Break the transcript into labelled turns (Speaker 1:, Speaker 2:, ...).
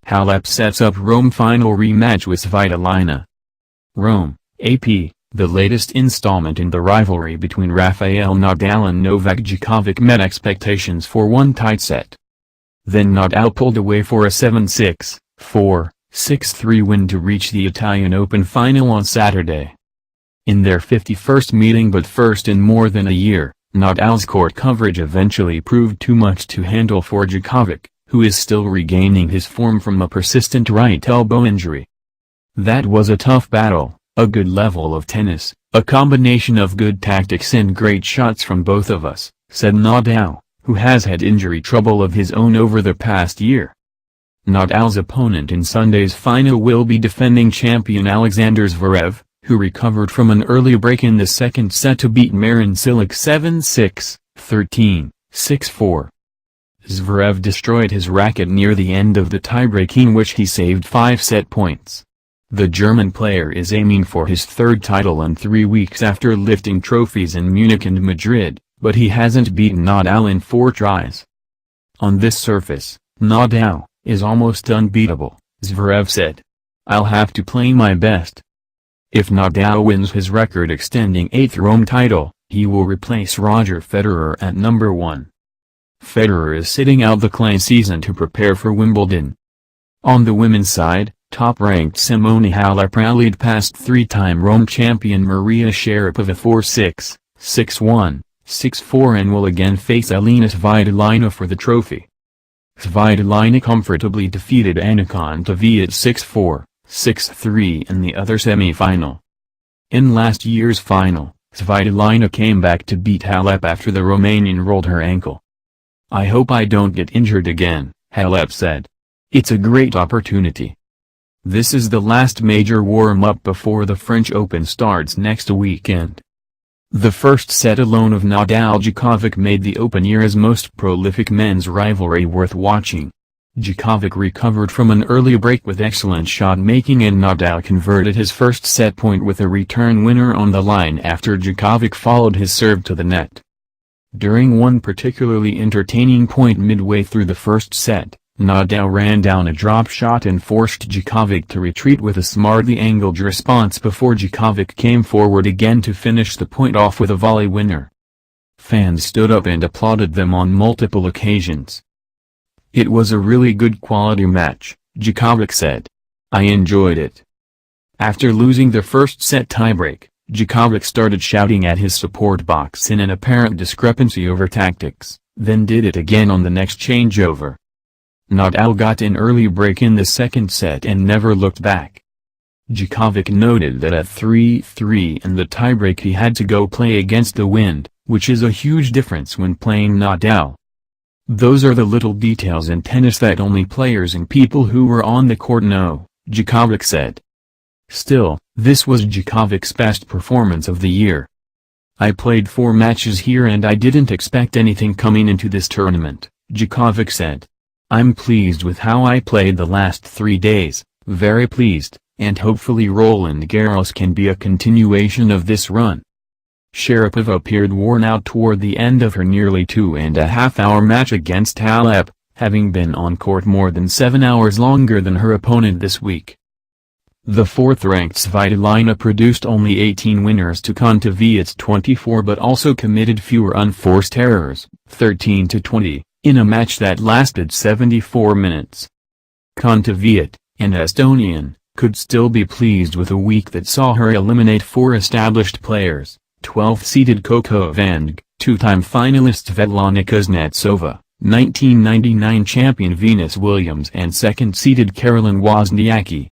Speaker 1: Halep sets up Rome final rematch with Svitolina. Rome, AP, the latest installment in the rivalry between Rafael Nadal and Novak Djokovic met expectations for one tight set. Then Nadal pulled away for a 7-6, 4, 6-3 win to reach the Italian Open final on Saturday. In their 51st meeting but first in more than a year, Nadal's court coverage eventually proved too much to handle for Djokovic, who is still regaining his form from a persistent right elbow injury. That was a tough battle, a good level of tennis, a combination of good tactics and great shots from both of us, said Nadal, who has had injury trouble of his own over the past year. Nadal's opponent in Sunday's final will be defending champion Alexander Zverev, who recovered from an early break in the second set to beat Marin Cilic 7-6, 13, 6-4. Zverev destroyed his racket near the end of the tiebreak in which he saved 5 set points. The German player is aiming for his third title in 3 weeks after lifting trophies in Munich and Madrid, but he hasn't beaten Nadal in 4 tries. On this surface, Nadal is almost unbeatable, Zverev said. I'll have to play my best. If Nadal wins his record-extending 8th Rome title, he will replace Roger Federer at number 1. Federer is sitting out the clay season to prepare for Wimbledon. On the women's side, top-ranked Simone Halep rallied past 3-time Rome champion Maria Sharapova 4-6, 6-1, 6-4 and will again face Elina Svitolina for the trophy. Svitolina comfortably defeated Annika Kontaveit 6-4, 6-3 in the other semi-final. In last year's final, Svitolina came back to beat Halep after the Romanian rolled her ankle. I hope I don't get injured again, Halep said. It's a great opportunity. This is the last major warm-up before the French Open starts next weekend. The first set alone of Nadal-Djokovic made the Open era's most prolific men's rivalry worth watching. Djokovic recovered from an early break with excellent shot-making and Nadal converted his first set point with a return winner on the line after Djokovic followed his serve to the net. During one particularly entertaining point midway through the first set, Nadal ran down a drop shot and forced Djokovic to retreat with a smartly angled response before Djokovic came forward again to finish the point off with a volley winner. Fans stood up and applauded them on multiple occasions. It was a really good quality match, Djokovic said. I enjoyed it. After losing the first set tiebreak, Djokovic started shouting at his support box in an apparent discrepancy over tactics, then did it again on the next changeover. Nadal got an early break in the second set and never looked back. Djokovic noted that at 3-3 in the tiebreak he had to go play against the wind, which is a huge difference when playing Nadal. Those are the little details in tennis that only players and people who were on the court know, Djokovic said. Still, this was Djokovic's best performance of the year. I played 4 matches here and I didn't expect anything coming into this tournament, Djokovic said. I'm pleased with how I played the last 3 days, very pleased, and hopefully Roland Garros can be a continuation of this run. Sharapova appeared worn out toward the end of her nearly 2.5-hour match against Halep, having been on court more than 7 hours longer than her opponent this week. The 4th-ranked Svitolina produced only 18 winners to Kontaveit's 24 but also committed fewer unforced errors, 13-20, in a match that lasted 74 minutes. Kontaveit, an Estonian, could still be pleased with a week that saw her eliminate 4 established players, 12th-seeded Coco Gauff, 2-time finalist Svetlana Kuznetsova, 1999 champion Venus Williams and 2nd-seeded Caroline Wozniacki.